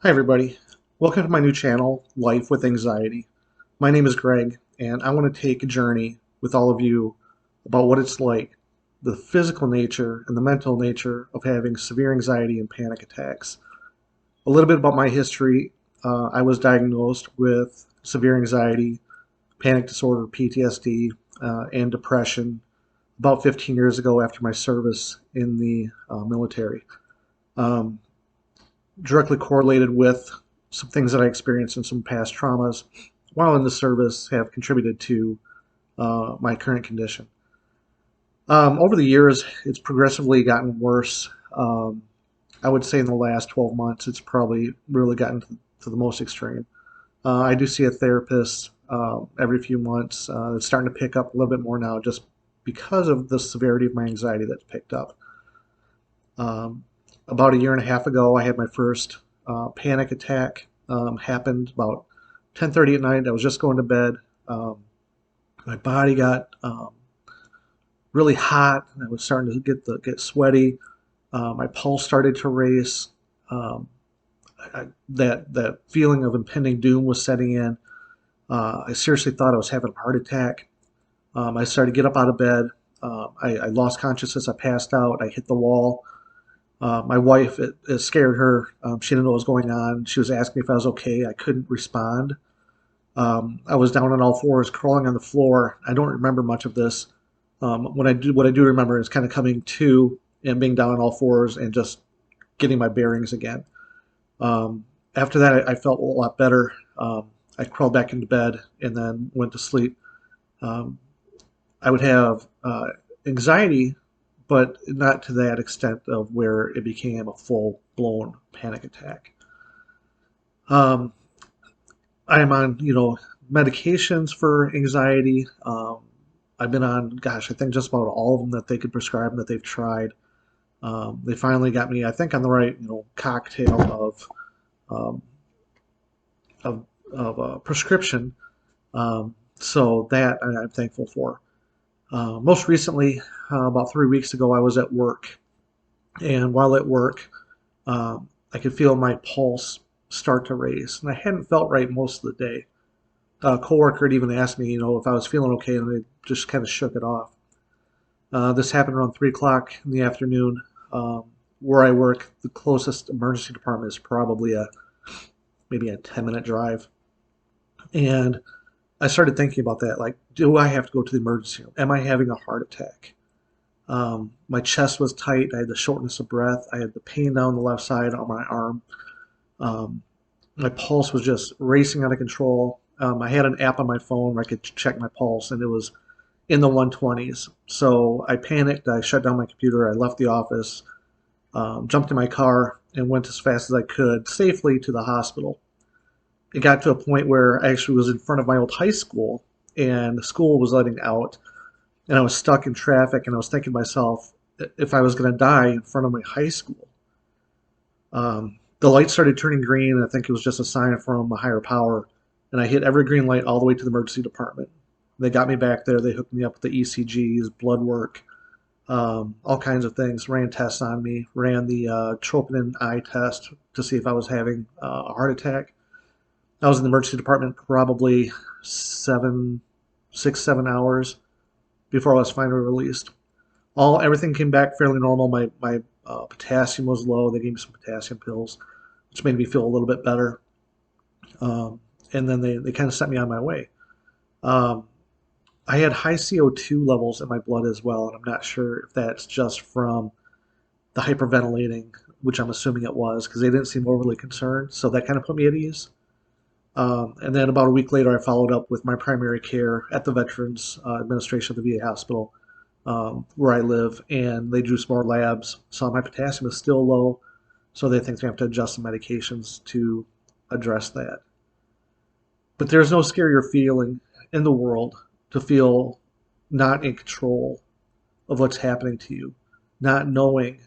Hi everybody, welcome to my new channel, Life with Anxiety. My name is Greg, and I want to take a journey with all of you about what it's like, the physical nature and the mental nature of having severe anxiety and panic attacks. A little bit about my history. I was diagnosed with severe anxiety, panic disorder, PTSD, and depression about 15 years ago after my service in the military. Um, Directly correlated with some things that I experienced and some past traumas while in the service have contributed to my current condition. Over the years, it's progressively gotten worse. I would say in the last 12 months, it's probably really gotten to the most extreme. I do see a therapist every few months. It's starting to pick up a little bit more now just because of the severity of my anxiety that's picked up. Um, about a year and a half ago, I had my first panic attack. Happened about 10:30 at night. I was just going to bed. Um, my body got really hot, and I was starting to get sweaty. My pulse started to race. Um, that feeling of impending doom was setting in. I seriously thought I was having a heart attack. I started to get up out of bed. I lost consciousness. I passed out. I hit the wall. My wife, it scared her. She didn't know what was going on. She was asking me if I was okay. I couldn't respond. I was down on all fours, crawling on the floor. I don't remember much of this. What I do remember is kind of coming to and being down on all fours and just getting my bearings again. After that, I felt a lot better. I crawled back into bed and then went to sleep. Um, I would have anxiety, but not to that extent of where it became a full-blown panic attack. Um, I am on, medications for anxiety. I've been on, gosh, I think just about all of them that they could prescribe and that they've tried. They finally got me, I think, on the right, cocktail um, of prescription. So that I'm thankful for. Most recently, about 3 weeks ago, I was at work, and while at work, I could feel my pulse start to raise, and I hadn't felt right most of the day. A coworker had even asked me, if I was feeling okay, and I just kind of shook it off. This happened around 3 o'clock in the afternoon. Um, where I work, the closest emergency department is probably maybe a 10-minute drive, and I started thinking about that. Like, do I have to go to the emergency room? Am I having a heart attack? My chest was tight. I had the shortness of breath. I had the pain down the left side on my arm. Um, my pulse was just racing out of control. I had an app on my phone where I could check my pulse, and it was in the 120s. So I panicked. I shut down my computer. I left the office, jumped in my car, and went as fast as I could safely to the hospital. It got to a point where I actually was in front of my old high school, and the school was letting out, and I was stuck in traffic, and I was thinking to myself, if I was going to die in front of my high school. The light started turning green, and I think it was just a sign from a higher power. And I hit every green light all the way to the emergency department. They got me back there. They hooked me up with the ECGs, blood work, all kinds of things. Ran tests on me. Ran the troponin I test to see if I was having a heart attack. I was in the emergency department probably 7 hours before I was finally released. Everything came back fairly normal. My potassium was low. They gave me some potassium pills, which made me feel a little bit better. Um, and then they kind of sent me on my way. Um, I had high CO2 levels in my blood as well, and I'm not sure if that's just from the hyperventilating, which I'm assuming it was, because they didn't seem overly concerned. So that kind of put me at ease. And then about a week later, I followed up with my primary care at the Veterans Administration of the VA hospital where I live, and they drew some more labs. So my potassium is still low, so they think they have to adjust some medications to address that. But there's no scarier feeling in the world to feel not in control of what's happening to you. Not knowing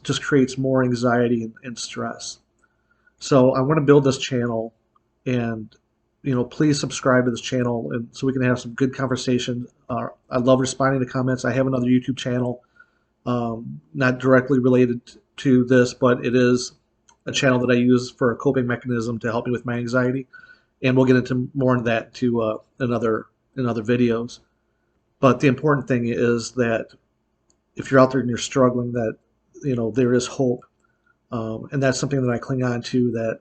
just creates more anxiety and stress. So I want to build this channel, and please subscribe to this channel, and so we can have some good conversation. I love responding to comments. I have another YouTube channel, not directly related to this, but a channel that I use for a coping mechanism to help me with my anxiety, and we'll get into more of that to in other videos. But the important thing is that if you're out there and you're struggling, that there is hope, and that's something that I cling on to. That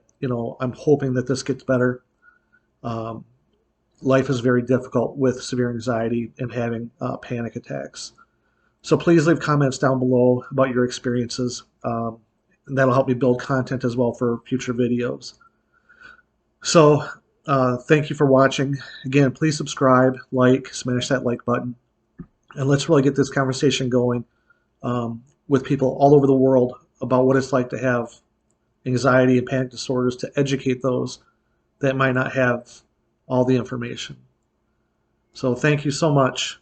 I'm hoping that this gets better. Um, Life is very difficult with severe anxiety and having panic attacks. So please leave comments down below about your experiences. And that'll help me build content as well for future videos. So thank you for watching. Again, please subscribe, like, smash that like button, and let's really get this conversation going with people all over the world about what it's like to have anxiety and panic disorders, to educate those that might not have all the information. So thank you so much.